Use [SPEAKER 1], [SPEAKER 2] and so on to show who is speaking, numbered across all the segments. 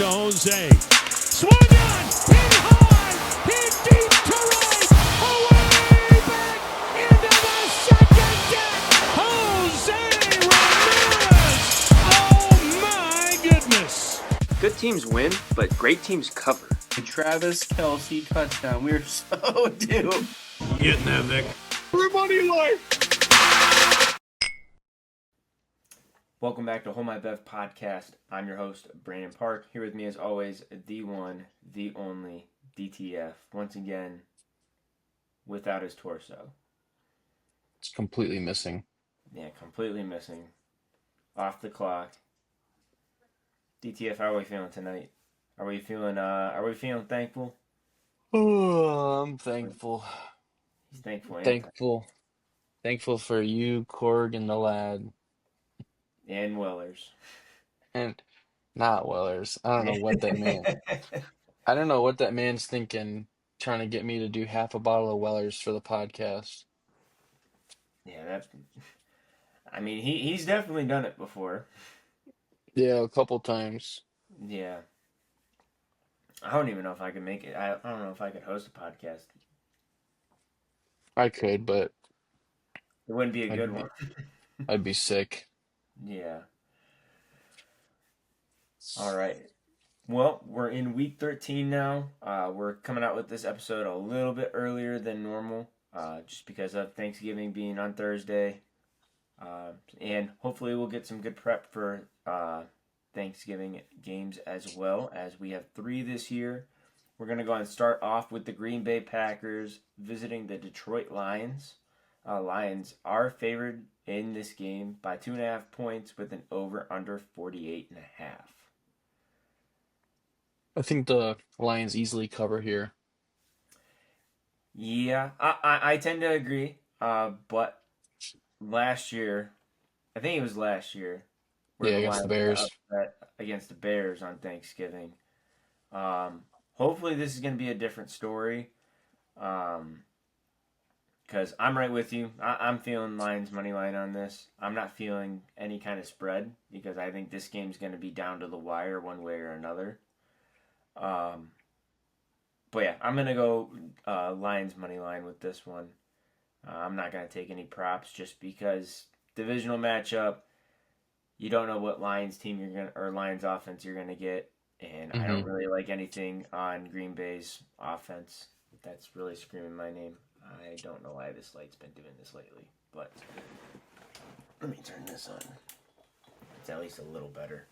[SPEAKER 1] to Jose. Swung on, hit high, hit deep to right, away back into the second deck. Jose Ramirez. Oh my goodness.
[SPEAKER 2] Good teams win, but great teams cover.
[SPEAKER 3] Travis Kelce touchdown. We're so due.
[SPEAKER 1] Getting that, Vic. Everybody like.
[SPEAKER 2] Welcome back to Hold My Bev Podcast. I'm your host, Brandon Park. Here with me, as always, the one, the only, DTF. Once again, without his torso.
[SPEAKER 4] It's completely missing.
[SPEAKER 2] Yeah, completely missing. Off the clock. DTF, how are we feeling tonight? Are we feeling thankful?
[SPEAKER 4] Oh, I'm thankful.
[SPEAKER 2] He's thankful.
[SPEAKER 4] Thankful for you, Korg, and the lad.
[SPEAKER 2] And Wellers.
[SPEAKER 4] And not Wellers. I don't know what that man. I don't know what that man's thinking, trying to get me to do half a bottle of Wellers for the podcast.
[SPEAKER 2] Yeah, he's definitely done it before.
[SPEAKER 4] Yeah, a couple times.
[SPEAKER 2] Yeah. I don't even know if I could make it. I don't know if I could host a podcast.
[SPEAKER 4] I could, but
[SPEAKER 2] It wouldn't be a good one.
[SPEAKER 4] I'd be sick.
[SPEAKER 2] Yeah. All right. Well, we're in week 13 now. We're coming out with this episode a little bit earlier than normal, just because of Thanksgiving being on Thursday. And hopefully we'll get some good prep for Thanksgiving games as well, as we have 3 this year. We're going to go and start off with the Green Bay Packers visiting the Detroit Lions. Lions are favored in this game by 2.5 points with an over-under 48.5.
[SPEAKER 4] I think the Lions easily cover here.
[SPEAKER 2] Yeah, I tend to agree. But last year, I think it was last year, where
[SPEAKER 4] Yeah,
[SPEAKER 2] the
[SPEAKER 4] against the
[SPEAKER 2] Lions got
[SPEAKER 4] Bears.
[SPEAKER 2] upset against the Bears on Thanksgiving. Hopefully this is going to be a different story. Because I'm right with you. I'm feeling Lions money line on this. I'm not feeling any kind of spread because I think this game's going to be down to the wire one way or another. But yeah, I'm going to go Lions money line with this one. I'm not going to take any props just because divisional matchup, you don't know what Lions team you're going to, or Lions offense you're going to get. And I don't really like anything on Green Bay's offense that's really screaming my name. I don't know why this light's been doing this lately, but let me turn this on. It's at least a little better.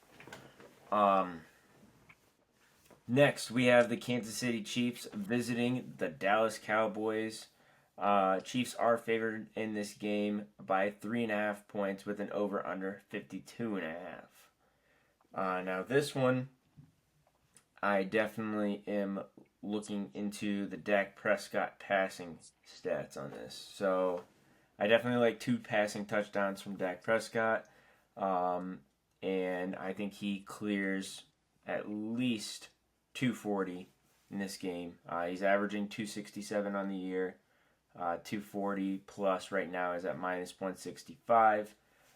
[SPEAKER 2] Next, we have the Kansas City Chiefs visiting the Dallas Cowboys. Chiefs are favored in this game by 3.5 points with an over-under 52.5. Now, this one, I definitely am looking into the Dak Prescott passing stats on this. So I definitely like 2 passing touchdowns from Dak Prescott. And I think he clears at least 240 in this game. He's averaging 267 on the year. 240 plus right now is at minus 165.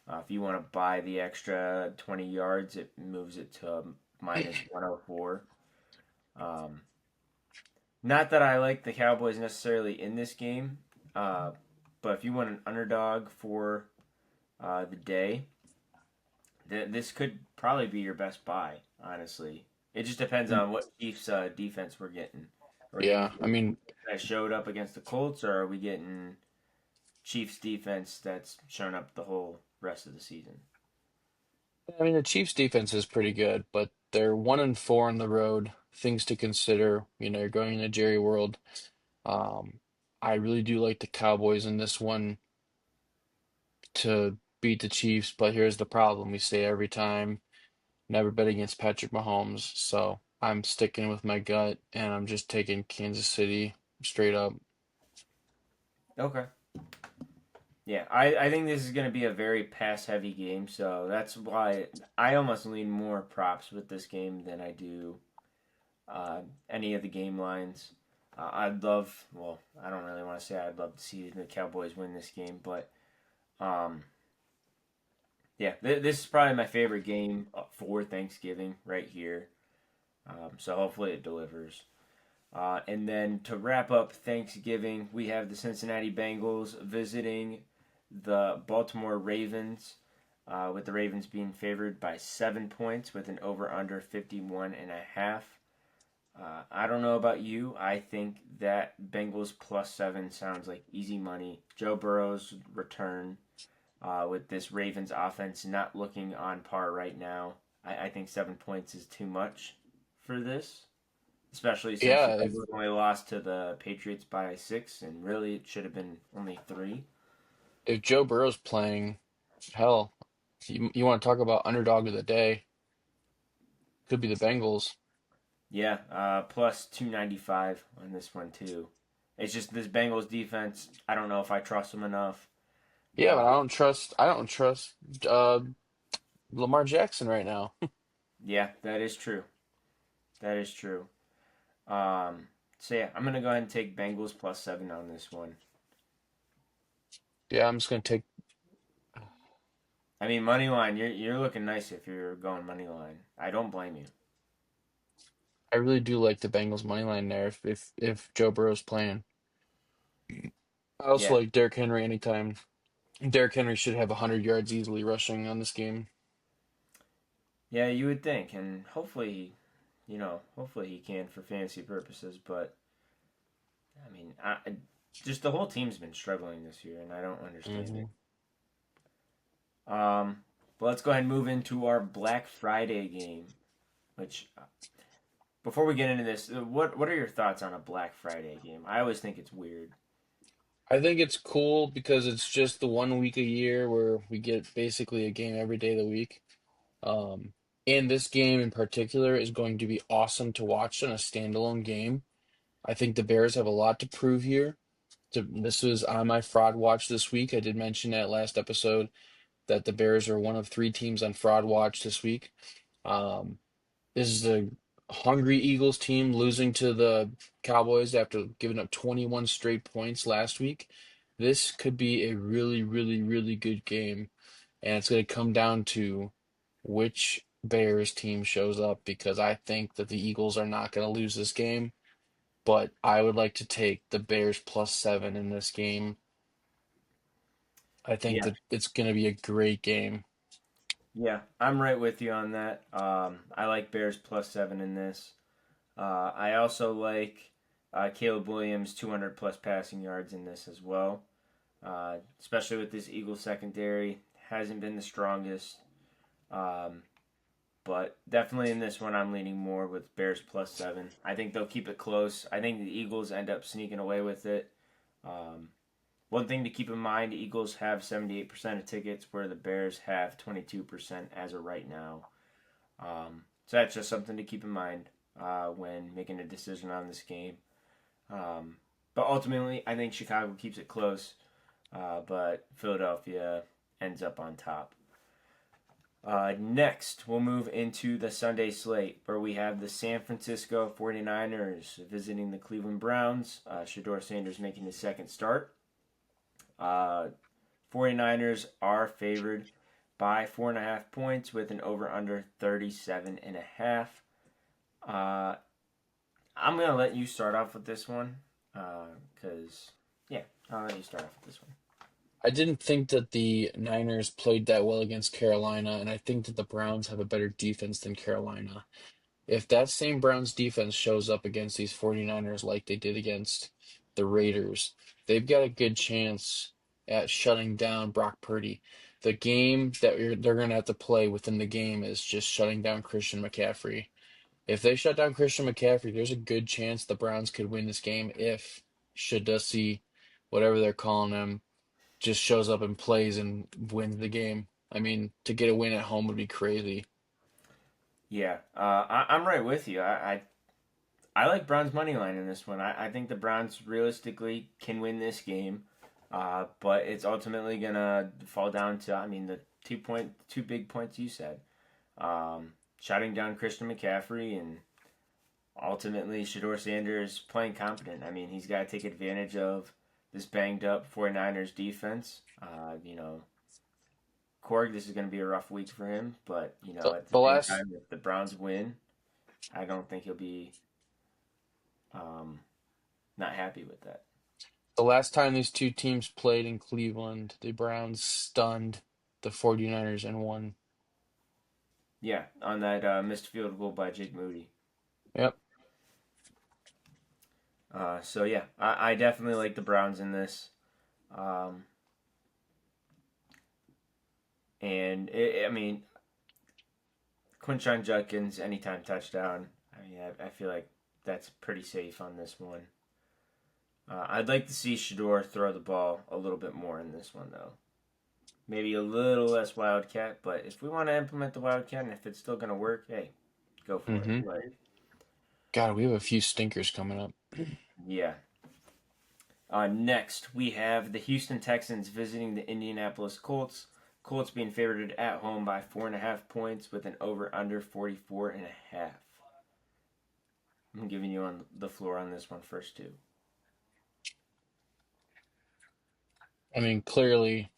[SPEAKER 2] If you want to buy the extra 20 yards, it moves it to minus 104. Not that I like the Cowboys necessarily in this game, but if you want an underdog for the day, this could probably be your best buy, honestly. It just depends on what Chiefs defense we're getting. That showed up against the Colts, or are we getting Chiefs defense that's shown up the whole rest of the season?
[SPEAKER 4] The Chiefs defense is pretty good, but they're 1-4 on the road. Things to consider. You're going into Jerry World. I really do like the Cowboys in this one to beat the Chiefs, but here's the problem. We say every time, never bet against Patrick Mahomes. So I'm sticking with my gut, and I'm just taking Kansas City straight up.
[SPEAKER 2] Okay. Yeah, I think this is going to be a very pass-heavy game, so that's why I almost lean more props with this game than I do any of the game lines. I don't really want to say I'd love to see the Cowboys win this game, but yeah, this is probably my favorite game for Thanksgiving right here. So hopefully it delivers. And then to wrap up Thanksgiving, we have the Cincinnati Bengals visiting the Baltimore Ravens, with the Ravens being favored by 7 points with an over under 51.5. I don't know about you. I think that Bengals +7 sounds like easy money. Joe Burrow's return, with this Ravens offense not looking on par right now. I think 7 points is too much for this, especially since the
[SPEAKER 4] Yeah,
[SPEAKER 2] Bengals only lost to the Patriots by 6, and really it should have been only 3.
[SPEAKER 4] if Joe Burrow's playing, hell, you want to talk about underdog of the day? Could be the Bengals.
[SPEAKER 2] Yeah, plus 295 on this one too. It's just this Bengals defense. I don't know if I trust them enough.
[SPEAKER 4] Yeah, but
[SPEAKER 2] Uh,
[SPEAKER 4] I don't trust uh, Lamar Jackson right now.
[SPEAKER 2] yeah, that is true. That is true. So yeah, I'm gonna go ahead and take Bengals +7 on this one.
[SPEAKER 4] Yeah, I'm just gonna take.
[SPEAKER 2] I mean, money line. You're looking nice if you're going money line. I don't blame you.
[SPEAKER 4] I really do like the Bengals money line there if Joe Burrow's playing. I also
[SPEAKER 2] Yeah,
[SPEAKER 4] like Derrick Henry anytime. Derrick Henry should have 100 yards easily rushing on this game.
[SPEAKER 2] yeah, you would think, and hopefully he can for fantasy purposes. But I mean, just the whole team's been struggling this year, and I don't understand
[SPEAKER 4] Hmm.
[SPEAKER 2] it. But let's go ahead and move into our Black Friday game. Which, before we get into this, what are your thoughts on a Black Friday game? I always think it's weird.
[SPEAKER 4] I think it's cool because it's just the 1 week a year where we get basically a game every day of the week. Um, and this game in particular is going to be awesome to watch on a standalone game. I think the Bears have a lot to prove here. This was on my fraud watch this week. I did mention that last episode that the Bears are one of 3 teams on fraud watch this week. Um, this is a hungry Eagles team losing to the Cowboys after giving up 21 straight points last week. This could be a really, really, really good game, and it's going to come down to which Bears team shows up because I think that the Eagles are not going to lose this game, but I would like to take the Bears +7 in this game. I think
[SPEAKER 2] Yeah,
[SPEAKER 4] that it's going to be a great game.
[SPEAKER 2] yeah, I'm right with you on that. I like Bears +7 in this. I also like Caleb Williams 200 plus passing yards in this as well. Especially with this Eagles secondary, hasn't been the strongest. Um, but definitely in this one, I'm leaning more with Bears +7. I think they'll keep it close. I think the Eagles end up sneaking away with it. Um, One thing to keep in mind, the Eagles have 78% of tickets, where the Bears have 22% as of right now. So that's just something to keep in mind when making a decision on this game. Um, but ultimately, I think Chicago keeps it close, but Philadelphia ends up on top. Next, we'll move into the Sunday slate, where we have the San Francisco 49ers visiting the Cleveland Browns. Shedeur Sanders making his second start. Uh, 49ers are favored by 4.5 points with an over under 37.5. Uh, I'm going to let you start off with this one because, yeah, I'll let you start off with this one.
[SPEAKER 4] I didn't think that the Niners played that well against Carolina, and I think that the Browns have a better defense than Carolina. If that same Browns defense shows up against these 49ers like they did against the Raiders, they've got a good chance at shutting down Brock Purdy. The game that they're going to have to play within the game is just shutting down Christian McCaffrey. If they shut down Christian McCaffrey, there's a good chance the Browns could win this game if Shadussi, whatever they're calling him, just shows up and plays and wins the game. I mean, to get a win at home would be crazy.
[SPEAKER 2] Yeah, I'm right with you. I like Browns money line in this one. I think the Browns realistically can win this game, but it's ultimately gonna fall down to, I mean, the 2 big points you said, shutting down Christian McCaffrey, and ultimately Shedeur Sanders playing competent. I mean, he's got to take advantage of this banged up 49ers defense. Korg, this is going to be a rough week for him, but
[SPEAKER 4] The,
[SPEAKER 2] at the
[SPEAKER 4] the
[SPEAKER 2] same
[SPEAKER 4] last
[SPEAKER 2] time, if the Browns win, I don't think he'll be not happy with that.
[SPEAKER 4] The last time these two teams played in Cleveland, the Browns stunned the 49ers and won.
[SPEAKER 2] Yeah, on that missed field goal by Jake Moody.
[SPEAKER 4] Yep.
[SPEAKER 2] So yeah, I definitely like the Browns in this. Um, and I mean, Quinshon Judkins anytime touchdown. I mean, I feel like that's pretty safe on this one. I'd like to see Shedeur throw the ball a little bit more in this one though. Maybe a little less Wildcat, but if we want to implement the Wildcat and if it's still gonna work, hey, go for it.
[SPEAKER 4] Mm-hmm.
[SPEAKER 2] But
[SPEAKER 4] God, we have a few stinkers coming up.
[SPEAKER 2] yeah. Next, we have the Houston Texans visiting the Indianapolis Colts. Colts being favored at home by 4.5 points with an over/under 44.5. I'm giving you on the floor on this one first too.
[SPEAKER 4] I mean, clearly,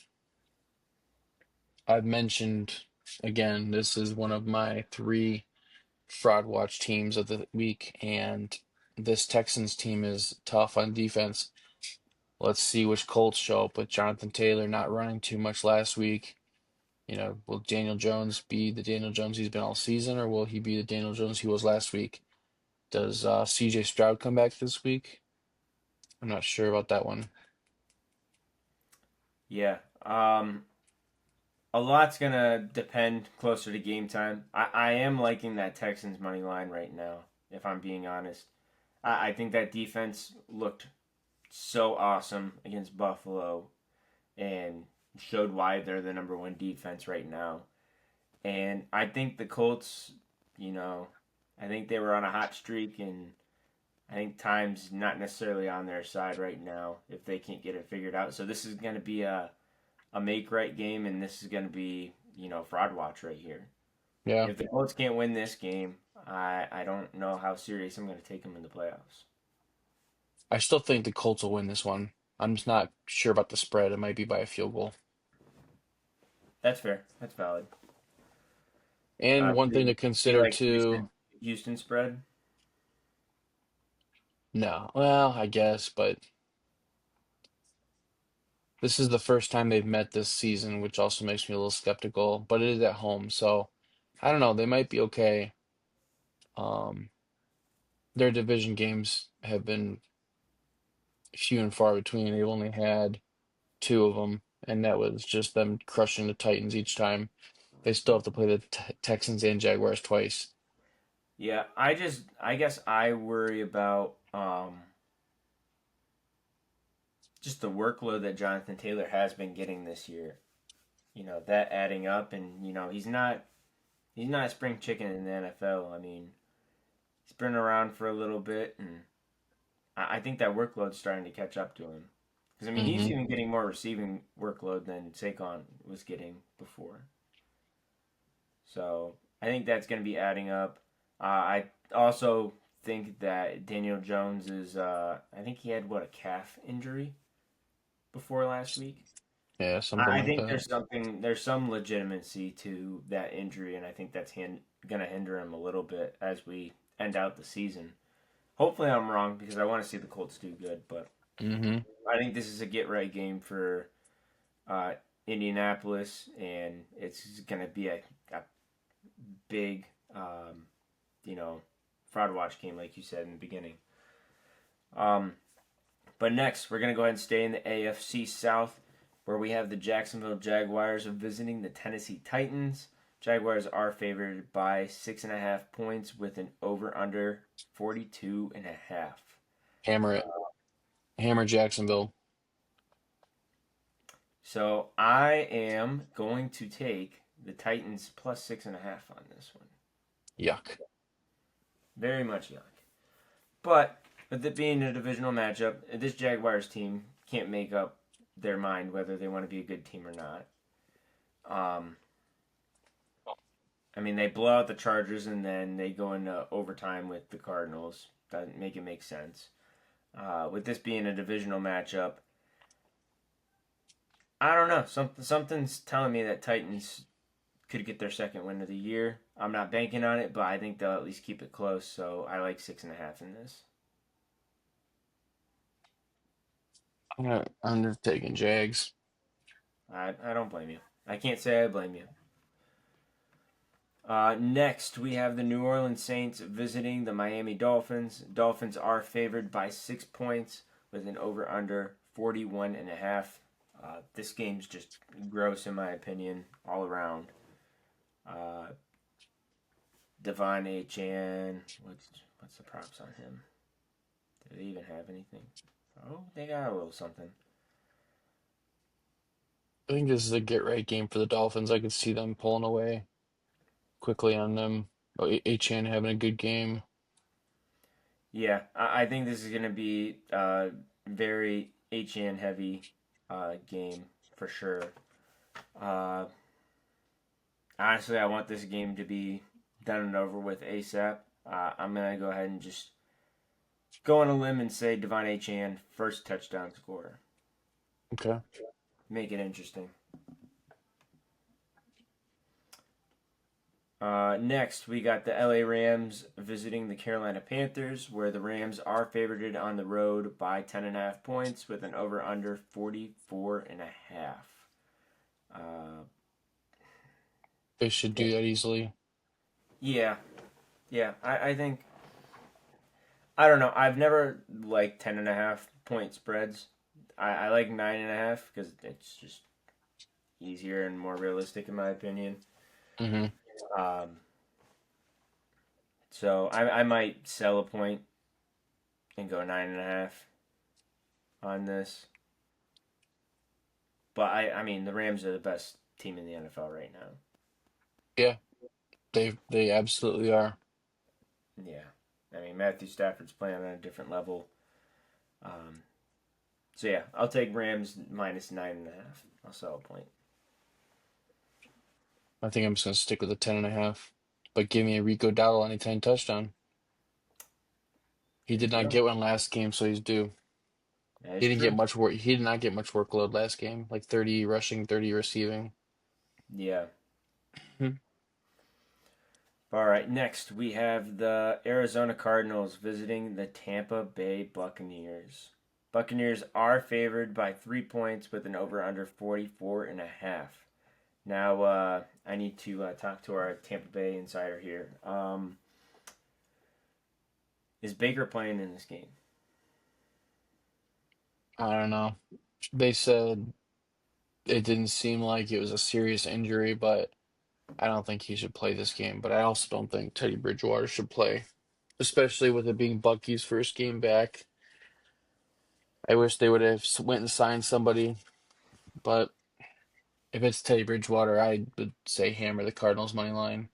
[SPEAKER 4] I've mentioned again, this is one of my three fraud watch teams of the week, and this Texans team is tough on defense. Let's see which Colts show up with Jonathan Taylor not running too much last week. Will Daniel Jones be the Daniel Jones he's been all season, or will he be the Daniel Jones he was last week? Does CJ Stroud come back this week? I'm not sure about that one.
[SPEAKER 2] Yeah. A lot's gonna depend closer to game time. I am liking that Texans money line right now, if I'm being honest. I think that defense looked so awesome against Buffalo and showed why they're the number one defense right now. And I think the Colts, you know, I think they were on a hot streak, and I think time's not necessarily on their side right now if they can't get it figured out. So this is going to be a make right game, and this is going to be, fraud watch right here.
[SPEAKER 4] Yeah,
[SPEAKER 2] If the Colts can't win this game, I don't know how serious I'm going to take them in the playoffs.
[SPEAKER 4] I still think the Colts will win this one. I'm just not sure about the spread. It might be by a field goal.
[SPEAKER 2] That's fair. That's valid.
[SPEAKER 4] And one
[SPEAKER 2] Do
[SPEAKER 4] thing
[SPEAKER 2] you
[SPEAKER 4] to
[SPEAKER 2] see
[SPEAKER 4] consider
[SPEAKER 2] like
[SPEAKER 4] too,
[SPEAKER 2] Houston spread?
[SPEAKER 4] no, well, I guess, but this is the first time they've met this season, which also makes me a little skeptical, but it is at home, so I don't know. They might be okay. Um, their division games have been few and far between. They've only had two of them, and that was just them crushing the Titans each time. They still have to play the Texans and Jaguars twice.
[SPEAKER 2] Yeah, I guess I worry about just the workload that Jonathan Taylor has been getting this year. That adding up, and he's not a spring chicken in the NFL. I mean, he's been around for a little bit, and I think that workload's starting to catch up to him. Because I mean, he's
[SPEAKER 4] Hmm.
[SPEAKER 2] even getting more receiving workload than Saquon was getting before. So I think that's going to be adding up. I also think that Daniel Jones is. I think he had a calf injury before last week.
[SPEAKER 4] Yeah, something
[SPEAKER 2] I
[SPEAKER 4] like
[SPEAKER 2] think
[SPEAKER 4] that.
[SPEAKER 2] there's some legitimacy to that injury, and I think that's going to hinder him a little bit as we end out the season. Hopefully, I'm wrong because I want to see the Colts do good, but
[SPEAKER 4] Hmm.
[SPEAKER 2] I think this is a get right game for uh, Indianapolis, and it's going to be a big, you know, fraud watch game, like you said in the beginning. Um, but next, we're going to go ahead and stay in the AFC South, where we have the Jacksonville Jaguars visiting the Tennessee Titans. Jaguars are favored by 6.5 points with an over under 42.5.
[SPEAKER 4] Hammer it. Hammer Jacksonville.
[SPEAKER 2] So I am going to take the Titans plus 6.5 on this one.
[SPEAKER 4] Yuck.
[SPEAKER 2] Very much yuck. But with it being a divisional matchup, this Jaguars team can't make up their mind whether they want to be a good team or not. Um, I mean, they blow out the Chargers and then they go into overtime with the Cardinals. Doesn't make sense. With this being a divisional matchup, I don't know. Something's telling me that Titans could get their second win of the year. I'm not banking on it, but I think they'll at least keep it close. So I like 6.5 in this.
[SPEAKER 4] I'm just taking Jags.
[SPEAKER 2] I don't blame you. I can't say I blame you. Next, we have the New Orleans Saints visiting the Miami Dolphins. Dolphins are favored by 6 points with an over/under 41.5. This game's just gross in my opinion, all around. Uh, Devon Achan, what's the props on him? Do they even have anything? Oh, they got a little something.
[SPEAKER 4] I think this is a get right game for the Dolphins. I could see them pulling away quickly on them. Oh, Achan having a good game.
[SPEAKER 2] Yeah, I think this is going to be very HN heavy game for sure. Uh, Honestly, I want this game to be done and over with ASAP. I'm going to go ahead and just go on a limb and say Devon Achan first touchdown scorer.
[SPEAKER 4] Okay.
[SPEAKER 2] Make it interesting. Next, we got the LA Rams visiting the Carolina Panthers, where the Rams are favored on the road by 10.5 points with an over/under 44.5.
[SPEAKER 4] They should do that easily.
[SPEAKER 2] Yeah, yeah. I think I don't know. I've never liked 10.5 point spreads. I like 9.5 because it's just easier and more realistic in my opinion.
[SPEAKER 4] Hmm.
[SPEAKER 2] Um, so I might sell a point and go 9.5 on this. But I mean the Rams are the best team in the NFL right now.
[SPEAKER 4] Yeah, they absolutely are.
[SPEAKER 2] Yeah, I mean Matthew Stafford's playing on a different level. Um, so yeah, I'll take Rams minus 9.5. I'll sell a point.
[SPEAKER 4] I think I'm just gonna stick with the 10.5. But give me a Rico Dowdle anytime touchdown. He
[SPEAKER 2] There
[SPEAKER 4] did
[SPEAKER 2] you
[SPEAKER 4] not
[SPEAKER 2] go.
[SPEAKER 4] get one last game, so he's due.
[SPEAKER 2] That is
[SPEAKER 4] He didn't get
[SPEAKER 2] true.
[SPEAKER 4] much work. He did not get much workload last game, like 30 rushing, 30 receiving.
[SPEAKER 2] Yeah.
[SPEAKER 4] Hmm.
[SPEAKER 2] All right. Next, we have the Arizona Cardinals visiting the Tampa Bay Buccaneers. Buccaneers are favored by 3 points with an over/under 44.5. Now, I need to talk to our Tampa Bay insider here. Is Baker playing in this game?
[SPEAKER 4] I don't know. They said it didn't seem like it was a serious injury, but I don't think he should play this game. But I also don't think Teddy Bridgewater should play, especially with it being Bucky's first game back. I wish they would have went and signed somebody, but if it's Teddy Bridgewater, I would say hammer the Cardinals money line.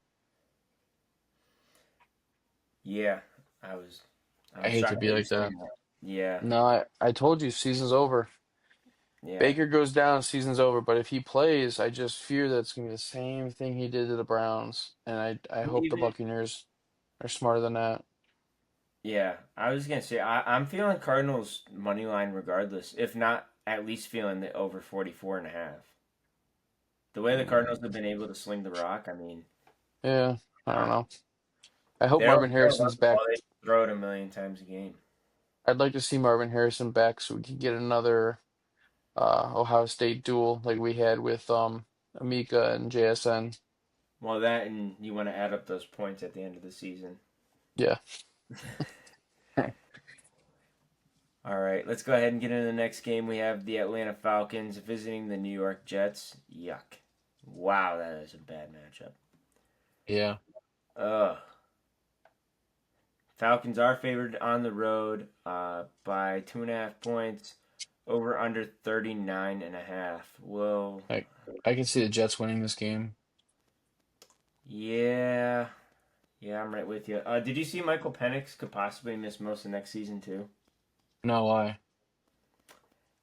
[SPEAKER 2] Yeah, I was.
[SPEAKER 4] I
[SPEAKER 2] I'm
[SPEAKER 4] hate to
[SPEAKER 2] shocked
[SPEAKER 4] be
[SPEAKER 2] that you're
[SPEAKER 4] like
[SPEAKER 2] saying
[SPEAKER 4] that.
[SPEAKER 2] that. Yeah,
[SPEAKER 4] No, I told you season's over.
[SPEAKER 2] yeah.
[SPEAKER 4] Baker goes down, season's over. But if he plays, I just fear that it's gonna be the same thing he did to the Browns. And I hope the
[SPEAKER 2] Even
[SPEAKER 4] Buccaneers are smarter than that.
[SPEAKER 2] yeah, I was gonna say I'm feeling Cardinals money line regardless. If not, at least feeling the over 44.5. The way the Cardinals have been able to sling the rock, I mean,
[SPEAKER 4] Yeah, I don't
[SPEAKER 2] uh,
[SPEAKER 4] know. I hope
[SPEAKER 2] they'll
[SPEAKER 4] Marvin
[SPEAKER 2] they'll run
[SPEAKER 4] Harrison's
[SPEAKER 2] the ball.
[SPEAKER 4] back.
[SPEAKER 2] They throw it a million times a game.
[SPEAKER 4] I'd like to see Marvin Harrison back so we can get another Ohio State duel like we had with Amika and JSN.
[SPEAKER 2] Well, that and you want to add up those points at the end of the season.
[SPEAKER 4] Yeah.
[SPEAKER 2] All right, let's go ahead and get into the next game. We have the Atlanta Falcons visiting the New York Jets. Yuck! Wow, that is a bad matchup.
[SPEAKER 4] Yeah.
[SPEAKER 2] Ugh. Falcons are favored on the road by 2.5 points, over under 39.5. Well,
[SPEAKER 4] I I can see the Jets winning this game.
[SPEAKER 2] yeah, yeah, I'm right with you. Did you see Michael Penix could possibly miss most of next season too?
[SPEAKER 4] No lie.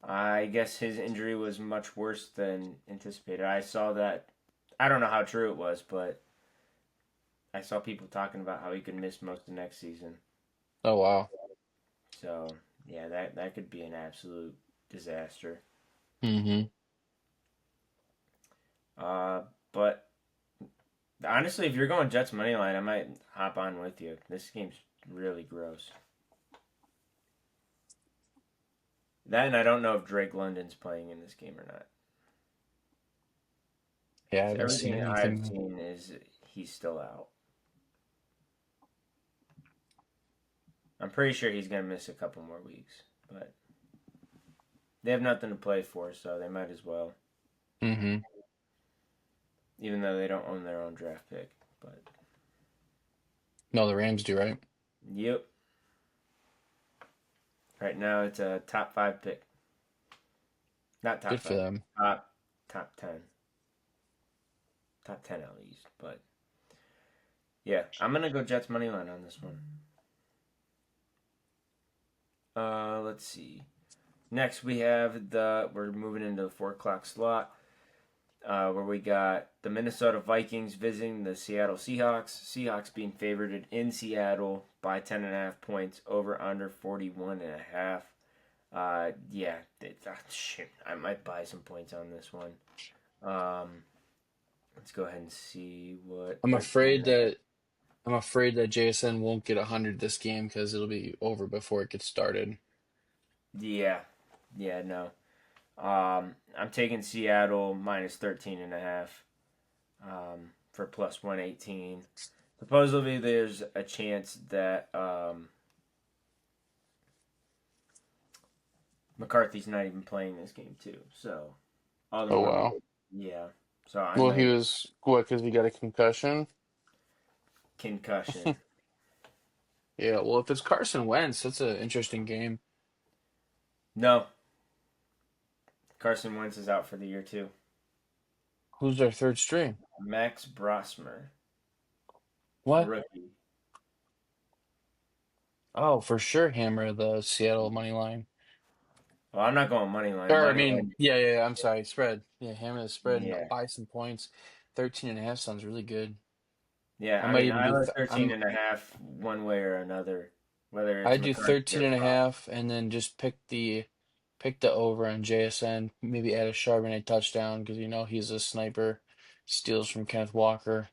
[SPEAKER 2] I guess his injury was much worse than anticipated. I saw that. I don't know how true it was, but I saw people talking about how he could miss most of next season.
[SPEAKER 4] Oh wow.
[SPEAKER 2] So yeah, that could be an absolute disaster.
[SPEAKER 4] Mm-hmm.
[SPEAKER 2] Uh, but Honestly, if you're going Jets money line, I might hop on with you. This game's really gross. That and I don't know if Drake London's playing in this game or not.
[SPEAKER 4] Yeah, I
[SPEAKER 2] So
[SPEAKER 4] haven't seen
[SPEAKER 2] everything I've
[SPEAKER 4] anything.
[SPEAKER 2] seen is he's still out. I'm pretty sure he's gonna miss a couple more weeks, but they have nothing to play for, so they might as well.
[SPEAKER 4] Mm-hmm.
[SPEAKER 2] Even though they don't own their own draft pick. But
[SPEAKER 4] No, the Rams do, right?
[SPEAKER 2] yep, right now it's a top 5 pick, not top
[SPEAKER 4] Good for
[SPEAKER 2] 5,
[SPEAKER 4] them.
[SPEAKER 2] top 10, top 10 at least. But yeah, I'm gonna go Jets money line on this one. Let's see. Next we have we're moving into the 4 o'clock slot. Where we got the Minnesota Vikings visiting the Seattle Seahawks. Seahawks being favored in Seattle by 10.5 points, over under 41.5. Yeah, shit. I might buy some points on this one. Let's go ahead and see what
[SPEAKER 4] I'm
[SPEAKER 2] 13.
[SPEAKER 4] afraid that I'm afraid that JSN won't get 100 this game because it'll be over before it gets started.
[SPEAKER 2] Yeah, yeah, no. I'm taking Seattle minus 13.5. For plus 118. Supposedly, there's a chance that McCarthy's not even playing this game too. So all the
[SPEAKER 4] Oh
[SPEAKER 2] more,
[SPEAKER 4] wow.
[SPEAKER 2] yeah. So I
[SPEAKER 4] Well, he
[SPEAKER 2] might
[SPEAKER 4] was what? Because he got a concussion.
[SPEAKER 2] concussion.
[SPEAKER 4] Yeah. Well, if it's Carson Wentz, that's an interesting game.
[SPEAKER 2] No, Carson Wentz is out for the year too.
[SPEAKER 4] Who's their third string?
[SPEAKER 2] Max Brosmer,
[SPEAKER 4] What?
[SPEAKER 2] rookie.
[SPEAKER 4] Oh, for sure, hammer the Seattle money line.
[SPEAKER 2] Well, I'm not going money line.
[SPEAKER 4] Or I
[SPEAKER 2] Money
[SPEAKER 4] mean,
[SPEAKER 2] line.
[SPEAKER 4] yeah. I'm sorry, spread. Yeah, hammer the spread and
[SPEAKER 2] Yeah,
[SPEAKER 4] buy some points. 13.5 sounds really good.
[SPEAKER 2] yeah.
[SPEAKER 4] I
[SPEAKER 2] I
[SPEAKER 4] might
[SPEAKER 2] mean,
[SPEAKER 4] even
[SPEAKER 2] I
[SPEAKER 4] do.
[SPEAKER 2] like 13.5 one way or another, whether
[SPEAKER 4] I
[SPEAKER 2] it's
[SPEAKER 4] do
[SPEAKER 2] McCarthy
[SPEAKER 4] 13
[SPEAKER 2] or
[SPEAKER 4] and a
[SPEAKER 2] Frost.
[SPEAKER 4] half, and then just pick the over on JSN. Maybe add a Charbonnet touchdown because you know he's a sniper. Steals from Kenneth Walker.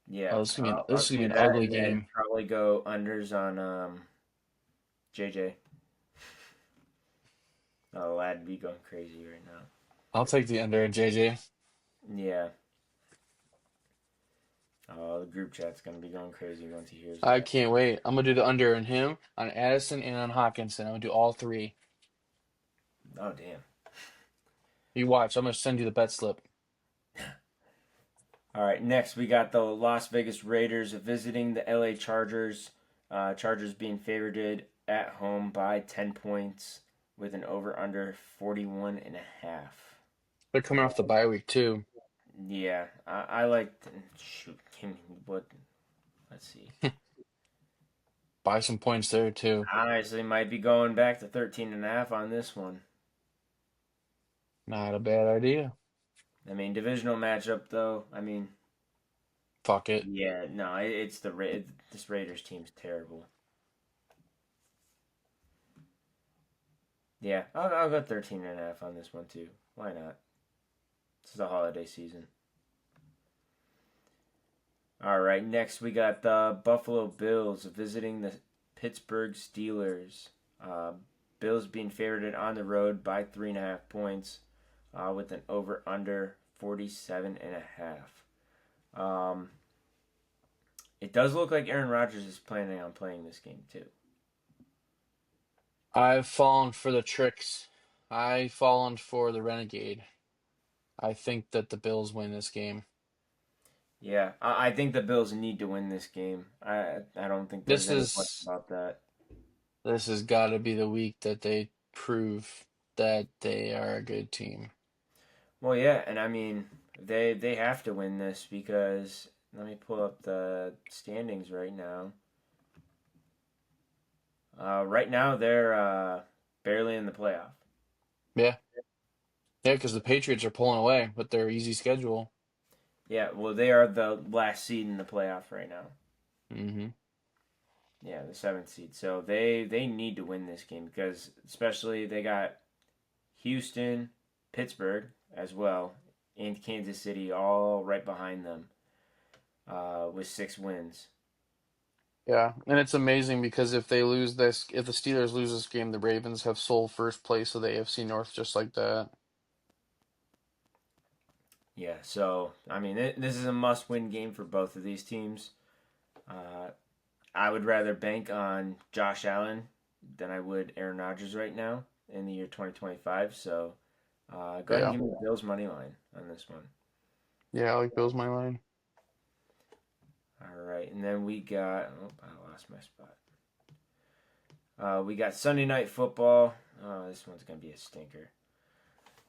[SPEAKER 2] Yeah,
[SPEAKER 4] Oh, this
[SPEAKER 2] I'll
[SPEAKER 4] is gonna be
[SPEAKER 2] do
[SPEAKER 4] an
[SPEAKER 2] that,
[SPEAKER 4] ugly
[SPEAKER 2] and then
[SPEAKER 4] game.
[SPEAKER 2] probably go unders on JJ. Oh, lad, be going crazy right now.
[SPEAKER 4] I'll take the under at JJ.
[SPEAKER 2] Yeah. Oh, the group chat's gonna be going crazy once he hears
[SPEAKER 4] I
[SPEAKER 2] that.
[SPEAKER 4] can't wait. I'm gonna do the under on him, on Addison, and on Hawkinson. I'm gonna do all three.
[SPEAKER 2] Oh, damn.
[SPEAKER 4] You watch. I'm gonna send you the bet slip.
[SPEAKER 2] All right, next we got the Las Vegas Raiders visiting the LA Chargers. Chargers being favored at home by 10 points with an over under 41.5.
[SPEAKER 4] They're coming off the bye week too.
[SPEAKER 2] Yeah, I like. Shoot, give me what? Let's see.
[SPEAKER 4] Buy some points there too.
[SPEAKER 2] I honestly might be going back to 13.5 on this one.
[SPEAKER 4] Not a bad idea.
[SPEAKER 2] I mean, divisional matchup though. I mean,
[SPEAKER 4] Fuck it.
[SPEAKER 2] yeah, no, it's this Raiders team's terrible. Yeah, I'll go 13.5 on this one too. Why not? It's the holiday season. All right, next we got the Buffalo Bills visiting the Pittsburgh Steelers. Uh, Bills being favored on the road by 3.5 points, with an over under 47.5. It does look like Aaron Rodgers is planning on playing this game too.
[SPEAKER 4] I've fallen for the tricks. I've fallen for the renegade. I think that the Bills win this game.
[SPEAKER 2] Yeah, I think the Bills need to win this game. I don't think there's
[SPEAKER 4] This
[SPEAKER 2] any question
[SPEAKER 4] is
[SPEAKER 2] about that.
[SPEAKER 4] this has got to be the week that they prove that they are a good team.
[SPEAKER 2] Well, yeah, and I mean they have to win this because let me pull up the standings right now. Right now they're barely in the playoff.
[SPEAKER 4] Yeah, yeah, because the Patriots are pulling away with their easy schedule.
[SPEAKER 2] Yeah, well they are the last seed in the playoff right now.
[SPEAKER 4] Hmm.
[SPEAKER 2] Yeah, the 7th seed. So they need to win this game because especially they got Houston, Pittsburgh as well and Kansas City all right behind them with 6 wins.
[SPEAKER 4] Yeah, and it's amazing because if the Steelers lose this game, the Ravens have sole first place of the AFC North just like that.
[SPEAKER 2] Yeah, so I mean, this is a must-win game for both of these teams. Uh, I would rather bank on Josh Allen than I would Aaron Rodgers right now in the year 2025. So go ahead and
[SPEAKER 4] Yeah,
[SPEAKER 2] give me the Bills money line on this one.
[SPEAKER 4] yeah, I like Bills my line.
[SPEAKER 2] All right, and then we got. Oh, I lost my spot. We got Sunday Night Football. This one's gonna be a stinker.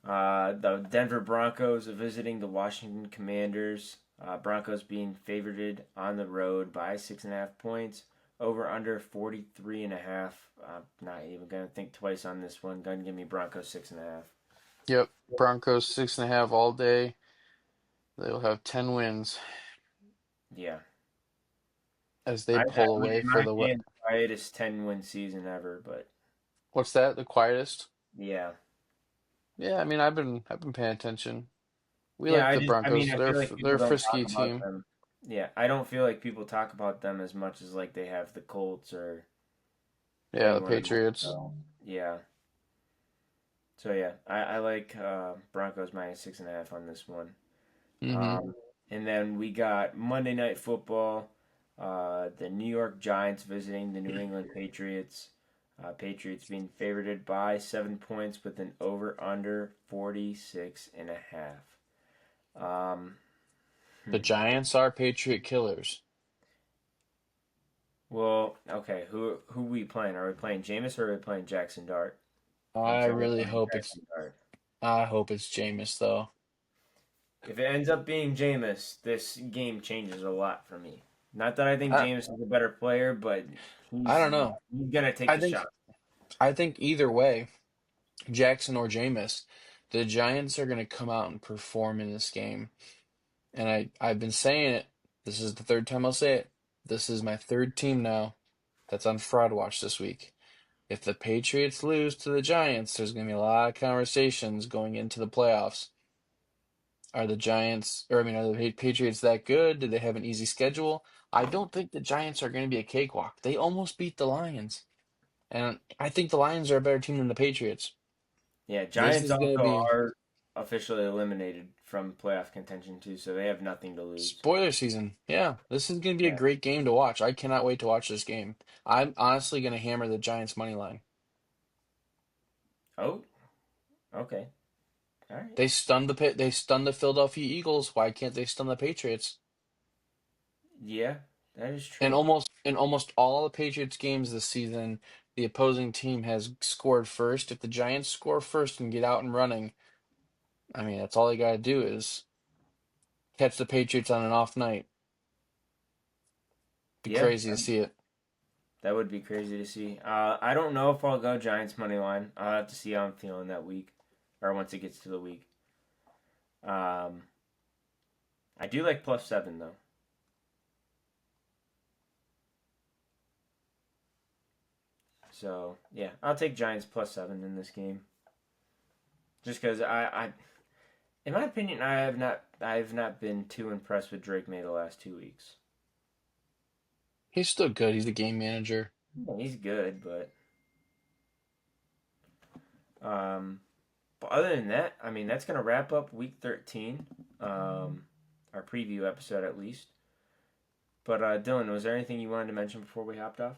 [SPEAKER 2] The Denver Broncos are visiting the Washington Commanders. Broncos being favored on the road by 6.5 points. Over under 43.5. I'm not even gonna think twice on this one. Gonna give me Broncos 6.5.
[SPEAKER 4] Yep, Broncos 6.5 all day. They'll have 10 wins
[SPEAKER 2] Yeah,
[SPEAKER 4] as they pull away
[SPEAKER 2] in
[SPEAKER 4] for
[SPEAKER 2] my
[SPEAKER 4] the what?
[SPEAKER 2] opinion, the quietest 10-win season ever. But
[SPEAKER 4] What's that? The quietest?
[SPEAKER 2] yeah,
[SPEAKER 4] Yeah, I mean I've been paying attention. We
[SPEAKER 2] yeah.
[SPEAKER 4] like the
[SPEAKER 2] I mean,
[SPEAKER 4] Broncos.
[SPEAKER 2] I feel like
[SPEAKER 4] They're
[SPEAKER 2] people
[SPEAKER 4] a
[SPEAKER 2] don't talk
[SPEAKER 4] frisky
[SPEAKER 2] about
[SPEAKER 4] team.
[SPEAKER 2] them. Yeah, I don't feel like people talk about them as much as like they have the Colts or
[SPEAKER 4] Yeah, the
[SPEAKER 2] anyone else.
[SPEAKER 4] Patriots.
[SPEAKER 2] So yeah. So yeah, I like Broncos minus 6.5 on this one.
[SPEAKER 4] Mm-hmm.
[SPEAKER 2] Um, and then we got Monday Night Football. The New York Giants visiting the New England Patriots. Patriots being favored by 7 points with an over under 46.5. Um,
[SPEAKER 4] The
[SPEAKER 2] hmm.
[SPEAKER 4] Giants are Patriot killers.
[SPEAKER 2] Well, okay. Who we playing? Are we playing Jameis or are we playing Jackson Dart? I'm
[SPEAKER 4] I
[SPEAKER 2] sure we're
[SPEAKER 4] really
[SPEAKER 2] playing
[SPEAKER 4] hope it's
[SPEAKER 2] Jackson Dart.
[SPEAKER 4] I hope it's Jameis though.
[SPEAKER 2] If it ends up being Jameis, this game changes a lot for me. Not that I think
[SPEAKER 4] I
[SPEAKER 2] Jameis is a better player, but
[SPEAKER 4] I
[SPEAKER 2] he's
[SPEAKER 4] don't know.
[SPEAKER 2] he's gonna take
[SPEAKER 4] I
[SPEAKER 2] the
[SPEAKER 4] think
[SPEAKER 2] shot.
[SPEAKER 4] I think either way, Jackson or Jameis, the Giants are gonna come out and perform in this game. And I've been saying it. This is the third time I'll say it. This is my third team now that's on fraud watch this week. If the Patriots lose to the Giants, there's going to be a lot of conversations going into the playoffs. Are the Giants, or I mean, are the Patriots that good? Do they have an easy schedule? I don't think the Giants are going to be a cakewalk. They almost beat the Lions. And I think the Lions are a better team than the Patriots.
[SPEAKER 2] Yeah,
[SPEAKER 4] This
[SPEAKER 2] Giants
[SPEAKER 4] is going to
[SPEAKER 2] also
[SPEAKER 4] be
[SPEAKER 2] are officially eliminated from playoff contention too, so they have nothing to lose.
[SPEAKER 4] spoiler season. Yeah, this is going to be a
[SPEAKER 2] Yeah.
[SPEAKER 4] great game to watch. I cannot wait to watch this game. I'm honestly going to hammer the Giants money line.
[SPEAKER 2] Oh, okay. All right.
[SPEAKER 4] They stunned the Philadelphia Eagles. Why can't they stun the Patriots?
[SPEAKER 2] Yeah, that is
[SPEAKER 4] And
[SPEAKER 2] true.
[SPEAKER 4] in almost all the Patriots games this season, the opposing team has scored first. If the Giants score first and get out and running, I mean, that's all they got to do is catch the Patriots on an off night. Be
[SPEAKER 2] Yeah,
[SPEAKER 4] crazy to see it.
[SPEAKER 2] that would be crazy to see. I don't know if I'll go Giants money line. I'll have to see how I'm feeling that week, or once it gets to the week. Um, I do like +7 though. So yeah, I'll take Giants +7 in this game. Just because in my opinion, I have not been too impressed with Drake May the last 2 weeks.
[SPEAKER 4] He's still good. He's the game manager.
[SPEAKER 2] Yeah, he's good, um, but other than that, I mean, that's gonna wrap up Week 13, our preview episode at least. But Dylan, was there anything you wanted to mention before we hopped off?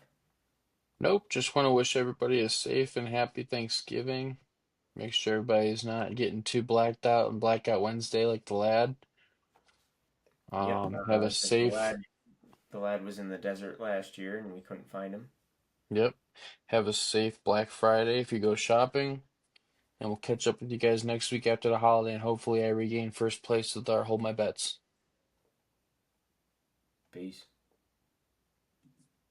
[SPEAKER 4] Nope. Just want to wish everybody a safe and happy Thanksgiving. Make sure everybody's not getting too blacked out and blackout Wednesday like the lad.
[SPEAKER 2] Yep,
[SPEAKER 4] Have a
[SPEAKER 2] because
[SPEAKER 4] safe.
[SPEAKER 2] the lad was in the desert last year and we couldn't find him.
[SPEAKER 4] Yep. Have a safe Black Friday if you go shopping. And we'll catch up with you guys next week after the holiday, and hopefully I regain first place with our Hold My Bets.
[SPEAKER 2] Peace.